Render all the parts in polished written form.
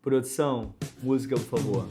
Produção, música, por favor.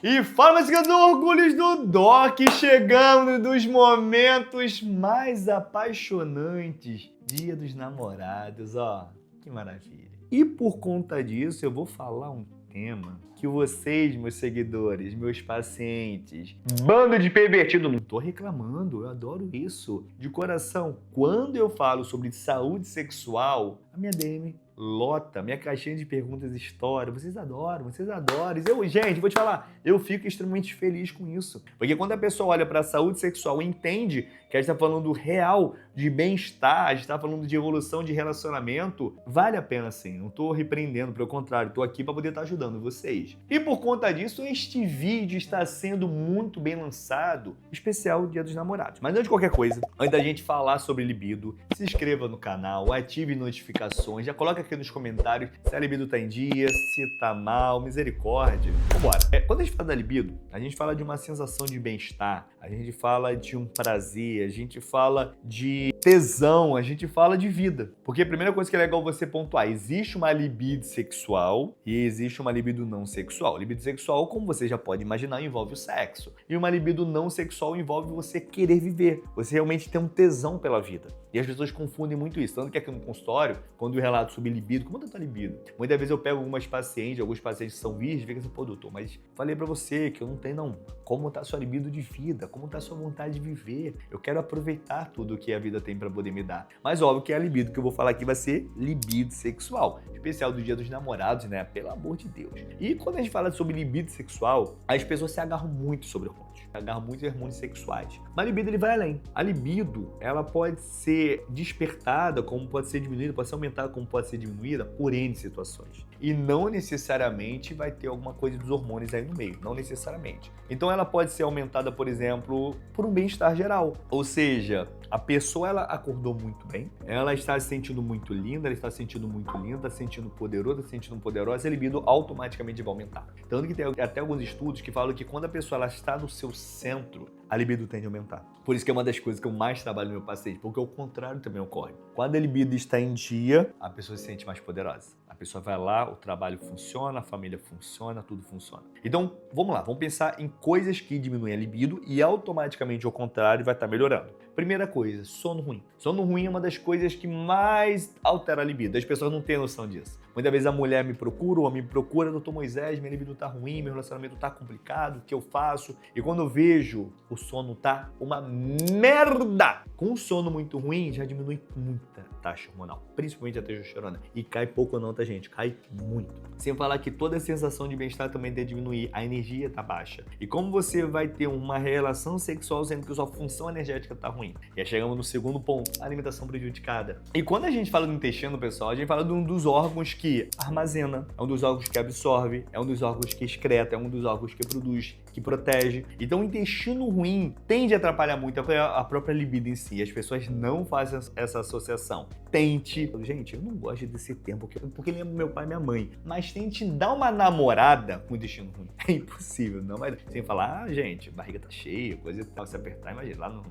E fala, meus queridos orgulhos do Doc, chegando nos momentos mais apaixonantes. Dia dos Namorados, ó, que maravilha. E por conta disso, eu vou falar um tema que vocês, meus seguidores, meus pacientes, bando de pervertido, não tô reclamando, eu adoro isso. De coração, quando eu falo sobre saúde sexual, a minha DM lota, minha caixinha de perguntas estoura. Vocês adoram, vocês adoram. Gente, vou te falar, eu fico extremamente feliz com isso. Porque quando a pessoa olha para a saúde sexual e entende que a gente está falando real de bem-estar, a gente está falando de evolução de relacionamento, vale a pena sim. Não estou repreendendo, pelo contrário, estou aqui para poder estar ajudando vocês. E por conta disso, este vídeo está sendo muito bem lançado, especial Dia dos Namorados. Mas antes de qualquer coisa, antes da gente falar sobre libido, se inscreva no canal, ative notificações, já coloca aqui nos comentários se a libido tá em dia, se tá mal, misericórdia. Vambora. Quando a gente fala da libido, a gente fala de uma sensação de bem-estar, a gente fala de um prazer, a gente fala de tesão, a gente fala de vida. Porque a primeira coisa que é legal você pontuar, existe uma libido sexual e existe uma libido não sexual. Libido sexual, como você já pode imaginar, envolve o sexo. E uma libido não sexual envolve você querer viver, você realmente ter um tesão pela vida. E as pessoas confundem muito isso. Tanto que aqui no consultório, quando eu relato sobre libido, como tá tua libido? Muitas vezes eu pego alguns pacientes que são virgens, e ficam assim, pô, doutor, mas falei pra você que eu não tenho, não. Como tá a sua libido de vida? Como tá a sua vontade de viver? Eu quero aproveitar tudo que a vida tem pra poder me dar. Mas óbvio que a libido que eu vou falar aqui vai ser libido sexual. Especial do Dia dos Namorados, né? Pelo amor de Deus. E quando a gente fala sobre libido sexual, as pessoas se agarram muito sobre hormônios. Se agarram muito em hormônios sexuais. Mas a libido, ele vai além. A libido, ela pode ser despertada, como pode ser diminuída, pode ser aumentada, como pode ser diminuída, por N situações. E não necessariamente vai ter alguma coisa dos hormônios aí no meio, não necessariamente. Então ela pode ser aumentada, por exemplo, por um bem-estar geral. Ou seja, a pessoa, ela acordou muito bem, ela está se sentindo muito linda, ela está se sentindo muito linda, está se sentindo poderosa, está se sentindo poderosa, a libido automaticamente vai aumentar. Tanto que tem até alguns estudos que falam que quando a pessoa ela está no seu centro, a libido tende a aumentar. Por isso que é uma das coisas que eu mais trabalho no meu paciente, porque o contrário também ocorre. Quando a libido está em dia, a pessoa se sente mais poderosa. A pessoa vai lá, o trabalho funciona, a família funciona, tudo funciona. Então, vamos lá, vamos pensar em coisas que diminuem a libido e automaticamente, ao contrário, vai estar melhorando. Primeira coisa, sono ruim. Sono ruim é uma das coisas que mais altera a libido. As pessoas não têm noção disso. Muitas vezes a mulher me procura, o homem me procura, doutor Moisés, minha libido tá ruim, meu relacionamento tá complicado, o que eu faço? E quando eu vejo o sono tá uma merda, com um sono muito ruim, já diminui muita taxa hormonal, principalmente a testosterona. E cai pouco não, tá, gente? Cai muito. Sem falar que toda a sensação de bem-estar também deve diminuir, a energia tá baixa. E como você vai ter uma relação sexual sendo que sua função energética tá ruim? E aí chegamos no segundo ponto, alimentação prejudicada. E quando a gente fala do intestino, pessoal, a gente fala de um dos órgãos que armazena, é um dos órgãos que absorve, é um dos órgãos que excreta, é um dos órgãos que produz, que protege. Então o intestino ruim tende a atrapalhar muito a própria libido em si. As pessoas não fazem essa associação. Tente, gente, eu não gosto desse termo porque lembra meu pai e minha mãe, mas tente dar uma namorada com o intestino ruim. É impossível, não vai. Sem falar, gente, barriga tá cheia, coisa e tal, se apertar, imagina, lá não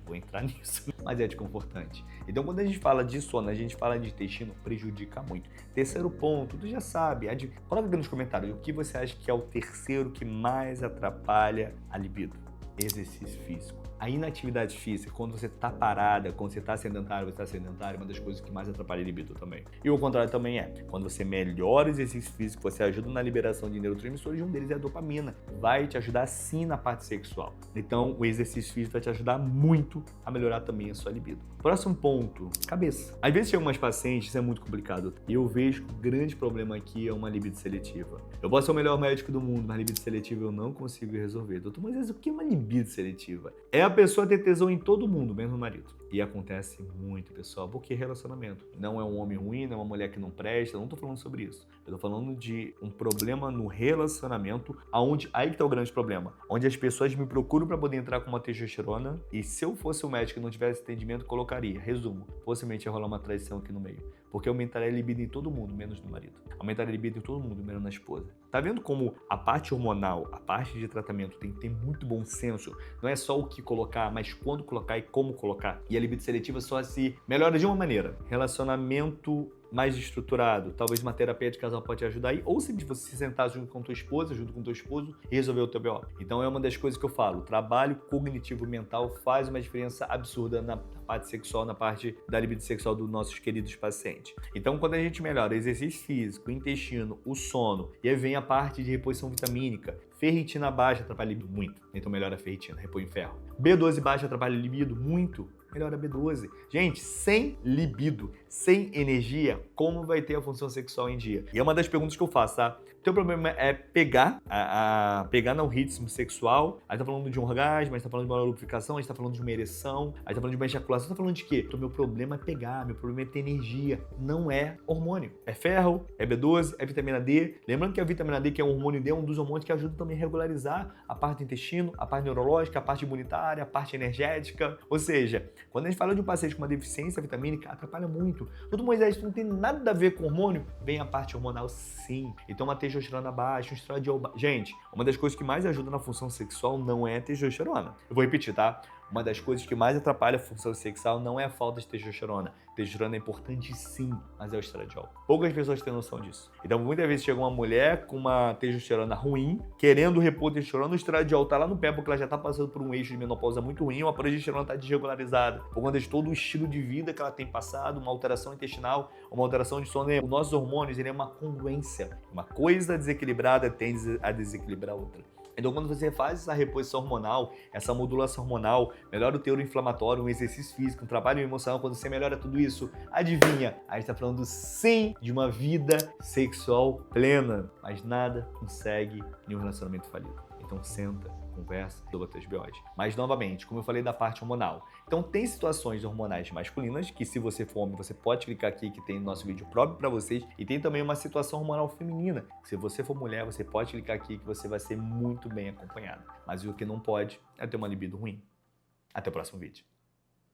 vou entrar nisso, mas é desconfortante. Então, quando a gente fala de sono, a gente fala de intestino, prejudica muito. Terceiro ponto, tu já sabe, coloca aqui nos comentários o que você acha que é o terceiro que mais atrapalha a libido. Exercício físico. A inatividade física, quando você tá parada, quando você tá sedentário, é uma das coisas que mais atrapalha a libido também. E o contrário também é. Quando você melhora o exercício físico, você ajuda na liberação de neurotransmissores, e um deles é a dopamina. Vai te ajudar sim na parte sexual. Então, o exercício físico vai te ajudar muito a melhorar também a sua libido. Próximo ponto, cabeça. Às vezes chegam umas pacientes, isso é muito complicado. E eu vejo que o grande problema aqui é uma libido seletiva. Eu posso ser o melhor médico do mundo, mas libido seletiva eu não consigo resolver. Doutor, mas o que é uma libido seletiva? É a pessoa ter tesão em todo mundo, menos no marido. E acontece muito, pessoal, porque relacionamento não é um homem ruim, não é uma mulher que não presta, eu não tô falando sobre isso. Eu tô falando de um problema no relacionamento, aí que tá o grande problema, onde as pessoas me procuram para poder entrar com uma testosterona, e se eu fosse o médico e não tivesse entendimento, colocaria, resumo, possivelmente ia rolar uma traição aqui no meio. porque aumentaria a libido em todo mundo, menos no marido. Aumentaria a libido em todo mundo, menos na esposa. Tá vendo como a parte hormonal, a parte de tratamento tem que ter muito bom senso? Não é só o que colocar, mas quando colocar e como colocar. E a libido seletiva só se melhora de uma maneira. Relacionamento mais estruturado, talvez uma terapia de casal pode te ajudar aí, ou se você sentar junto com tua esposa, junto com teu esposo e resolver o teu BO. Então é uma das coisas que eu falo, o trabalho cognitivo mental faz uma diferença absurda na parte sexual, na parte da libido sexual dos nossos queridos pacientes. Então quando a gente melhora o exercício físico, o intestino, o sono, e aí vem a parte de reposição vitamínica, ferritina baixa atrapalha a libido muito, então melhora a ferritina, repõe o ferro. B12 baixa atrapalha a libido muito, melhora a B12. Gente, sem libido, sem energia, como vai ter a função sexual em dia? E é uma das perguntas que eu faço, tá? O teu problema é pegar, pegar no ritmo sexual, aí tá falando de um orgasmo, aí tá falando de uma lubrificação, aí tá falando de uma ereção, aí tá falando de uma ejaculação, tá falando de quê? Então, meu problema é pegar, meu problema é ter energia, não é hormônio. É ferro, é B12, é vitamina D. Lembrando que a vitamina D, que é um hormônio D, é um dos hormônios que ajuda também a regularizar a parte do intestino, a parte neurológica, a parte imunitária, a parte energética. Ou seja, quando a gente fala de um paciente com uma deficiência vitamínica, atrapalha muito. Tudo, Moisés, não tem nada a ver com hormônio? Vem a parte hormonal, sim. Então, uma testosterona baixa, um estradiol baixo. Gente, uma das coisas que mais ajuda na função sexual não é a testosterona. Eu vou repetir, tá? Uma das coisas que mais atrapalha a função sexual não é a falta de testosterona. Testosterona é importante sim, mas é o estradiol. Poucas pessoas têm noção disso. Então, muitas vezes chega uma mulher com uma testosterona ruim, querendo repor testosterona, o estradiol tá lá no pé porque ela já tá passando por um eixo de menopausa muito ruim, ou a progesterona tá desregularizada, por conta de todo o estilo de vida que ela tem passado, uma alteração intestinal, uma alteração de sono. Os nossos hormônios, ele é uma congruência. Uma coisa desequilibrada tende a desequilibrar a outra. Então, quando você faz essa reposição hormonal, essa modulação hormonal, melhora o teor inflamatório, um exercício físico, um trabalho emocional, quando você melhora tudo isso, adivinha? A gente está falando sim de uma vida sexual plena, mas nada consegue nenhum relacionamento falido. Então, senta, conversa, doa teus BOs. Mas, novamente, como eu falei da parte hormonal, então tem situações hormonais masculinas, que se você for homem, você pode clicar aqui que tem no nosso vídeo próprio para vocês, e tem também uma situação hormonal feminina. Se você for mulher, você pode clicar aqui que você vai ser muito bem acompanhado. Mas o que não pode é ter uma libido ruim. Até o próximo vídeo.